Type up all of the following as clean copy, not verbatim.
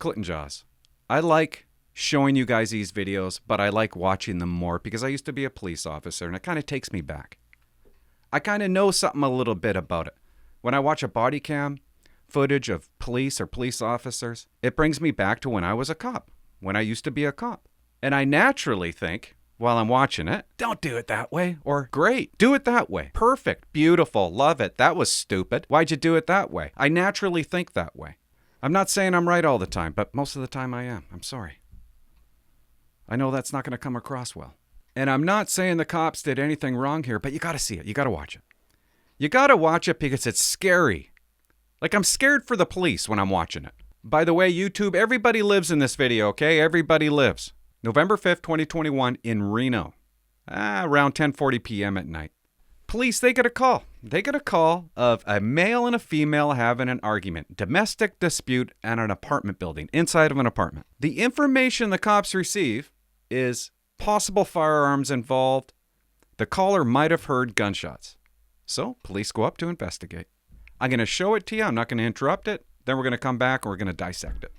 Clinton Jaws. I like showing you guys these videos, but I like watching them more because I used to be a police officer and it kind of takes me back. I kind of know something a little bit about it. When I watch a body cam footage of police or police officers, it brings me back to when I was a cop, when I used to be a cop. And I naturally think, while I'm watching it, don't do it that way, or great, do it that way. Perfect, beautiful, love it. That was stupid. Why'd you do it that way? I naturally think that way. I'm not saying I'm right all the time, but most of the time I am. I'm sorry. I know that's not going to come across well. And I'm not saying the cops did anything wrong here, but you got to see it. You got to watch it. You got to watch it because it's scary. Like, I'm scared for the police when I'm watching it. By the way, YouTube, everybody lives in this video, okay? Everybody lives. November 5th, 2021 in Reno. Around 10:40 p.m. at night. Police, they get a call. They get a call of a male and a female having an argument. Domestic dispute at an apartment building, inside of an apartment. The information the cops receive is possible firearms involved. The caller might have heard gunshots. So, police go up to investigate. I'm going to show it to you. I'm not going to interrupt it. Then we're going to come back and we're going to dissect it.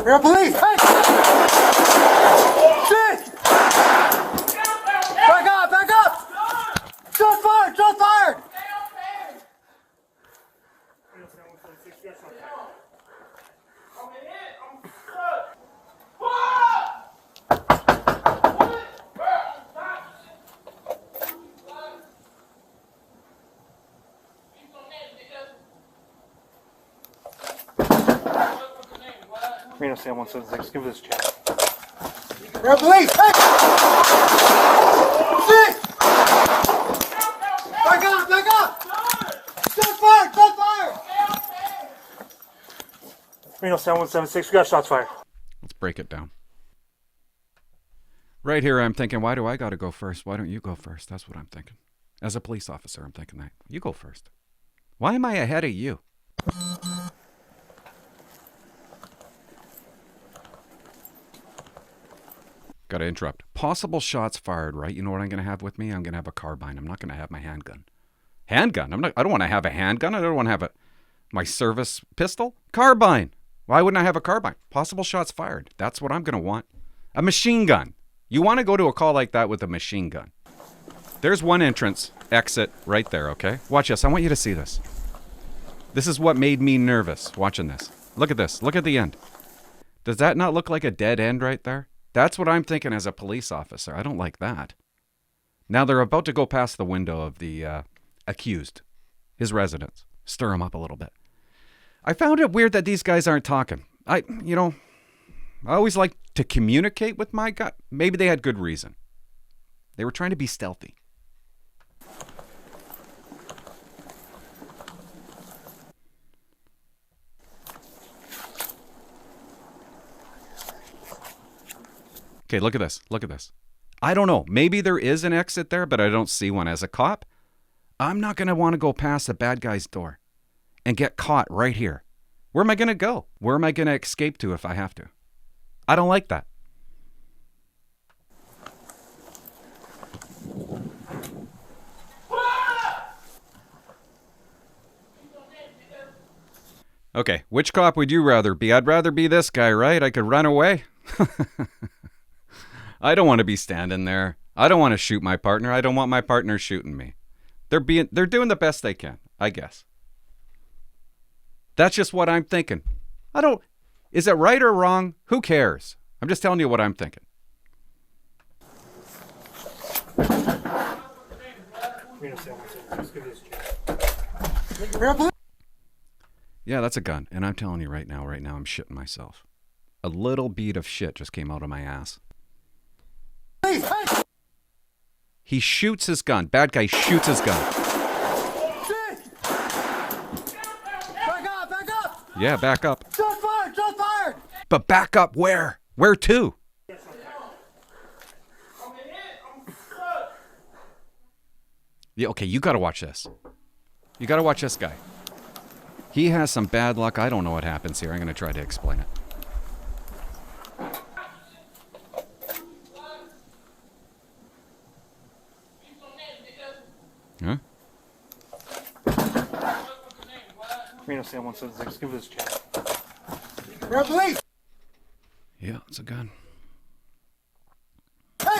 Reno Police! Hey! Shit! Back up! Back up! Shots fired! Shots fired! Reno Sam 176, give this check. Reno Police! Hey! Shit! Back up! Back up! Shots fired! Shots fired! Reno Sam 176, we got shots fired. Let's break it down. Right here, I'm thinking, why do I got to go first? Why don't you go first? That's what I'm thinking. As a police officer, I'm thinking that. You go first. Why am I ahead of you? Got to interrupt. Possible shots fired, right? You know what I'm going to have with me? I'm going to have a carbine. I'm not going to have my handgun. Handgun? I don't want to have a handgun. I don't want to have my service pistol. Carbine. Why wouldn't I have a carbine? Possible shots fired. That's what I'm going to want. A machine gun. You want to go to a call like that with a machine gun. There's one entrance, exit right there, okay? Watch this. I want you to see this. This is what made me nervous watching this. Look at this. Look at the end. Does that not look like a dead end right there? That's what I'm thinking as a police officer. I don't like that. Now they're about to go past the window of the accused, his residence. Stir him up a little bit. I found it weird that these guys aren't talking. I always like to communicate with my gut. Maybe they had good reason. They were trying to be stealthy. Okay, look at this. Look at this. I don't know. Maybe there is an exit there, but I don't see one. As a cop, I'm not going to want to go past the bad guy's door and get caught right here. Where am I going to go? Where am I going to escape to if I have to? I don't like that. Okay, which cop would you rather be? I'd rather be this guy, right? I could run away. I don't want to be standing there. I don't want to shoot my partner. I don't want my partner shooting me. They're doing the best they can, I guess. That's just what I'm thinking. Is it right or wrong? Who cares? I'm just telling you what I'm thinking. Yeah, that's a gun. And I'm telling you right now, I'm shitting myself. A little bead of shit just came out of my ass. He shoots his gun. Bad guy shoots his gun. Shit! Back up! Back up! Yeah, back up. Shot fired! Shot fired! But back up where? Where to? Yeah, okay, you gotta watch this. You gotta watch this guy. He has some bad luck. I don't know what happens here. I'm gonna try to explain it. Huh? Reno 176, give us a channel. Reno Police! Yeah, it's a gun. Hey!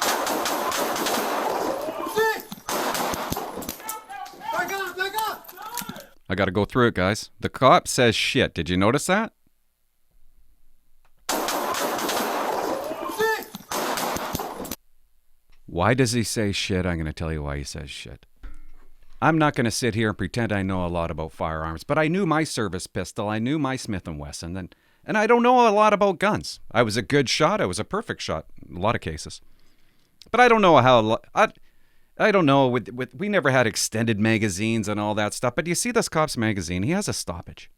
Shit! Back up! Back up! I gotta go through it, guys. The cop says shit. Did you notice that? Shit! Why does he say shit? I'm gonna tell you why he says shit. I'm not going to sit here and pretend I know a lot about firearms, but I knew my service pistol. I knew my Smith & Wesson, and I don't know a lot about guns. I was a good shot. I was a perfect shot in a lot of cases. But I don't know how... I don't know. We never had extended magazines and all that stuff, but you see this cop's magazine? He has a stoppage.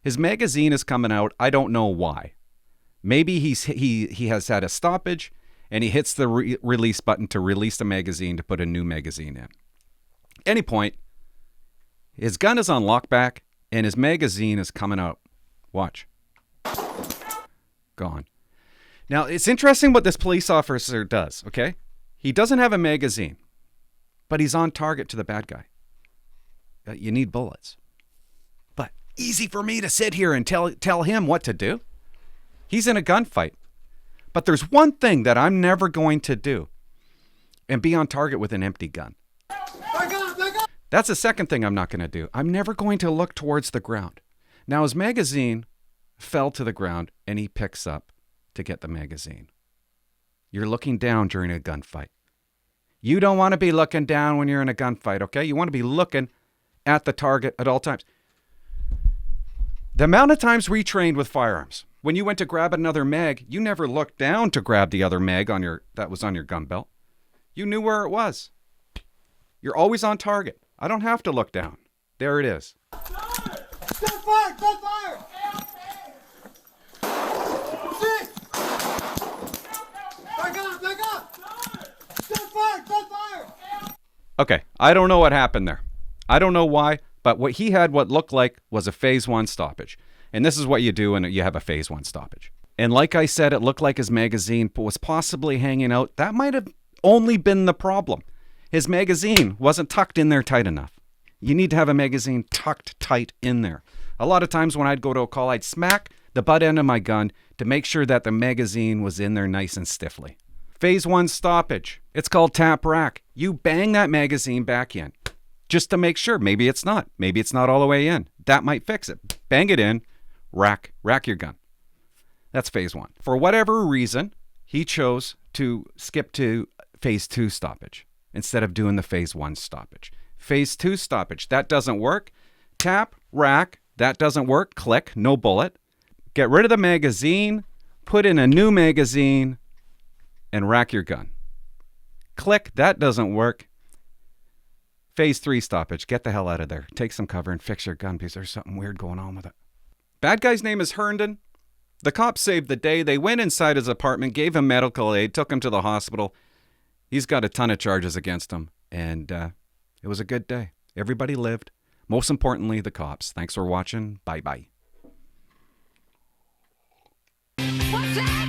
His magazine is coming out. I don't know why. Maybe he has had a stoppage, and he hits the release button to release the magazine to put a new magazine in. Any point, his gun is on lockback and his magazine is coming out. Watch. Gone. Now, it's interesting what this police officer does, okay? He doesn't have a magazine, but he's on target to the bad guy. You need bullets. But easy for me to sit here and tell him what to do. He's in a gunfight. But there's one thing that I'm never going to do, and be on target with an empty gun. That's the second thing I'm not going to do. I'm never going to look towards the ground. Now, his magazine fell to the ground, and he picks up to get the magazine. You're looking down during a gunfight. You don't want to be looking down when you're in a gunfight, okay? You want to be looking at the target at all times. The amount of times we trained with firearms, when you went to grab another mag, you never looked down to grab the other mag that was on your gun belt. You knew where it was. You're always on target. I don't have to look down. There it is. Shot fired! Shot fired! Shit! Back up! Back up! Shot fired! Shot fired! Okay, I don't know what happened there. I don't know why, but what he had what looked like was a phase 1 stoppage. And this is what you do when you have a phase 1 stoppage. And like I said, it looked like his magazine was possibly hanging out. That might have only been the problem. His magazine wasn't tucked in there tight enough. You need to have a magazine tucked tight in there. A lot of times when I'd go to a call, I'd smack the butt end of my gun to make sure that the magazine was in there nice and stiffly. Phase 1 stoppage. It's called tap rack. You bang that magazine back in just to make sure. Maybe it's not. Maybe it's not all the way in. That might fix it. Bang it in. Rack your gun. That's phase 1. For whatever reason, he chose to skip to phase 2 stoppage instead of doing the phase 1 stoppage. Phase 2 stoppage, that doesn't work. Tap, rack, that doesn't work. Click, no bullet. Get rid of the magazine, put in a new magazine, and rack your gun. Click, that doesn't work. Phase 3 stoppage, get the hell out of there. Take some cover and fix your gun because there's something weird going on with it. Bad guy's name is Herndon. The cops saved the day. They went inside his apartment, gave him medical aid, took him to the hospital. He's got a ton of charges against him, and it was a good day. Everybody lived. Most importantly, the cops. Thanks for watching. Bye-bye. What's that?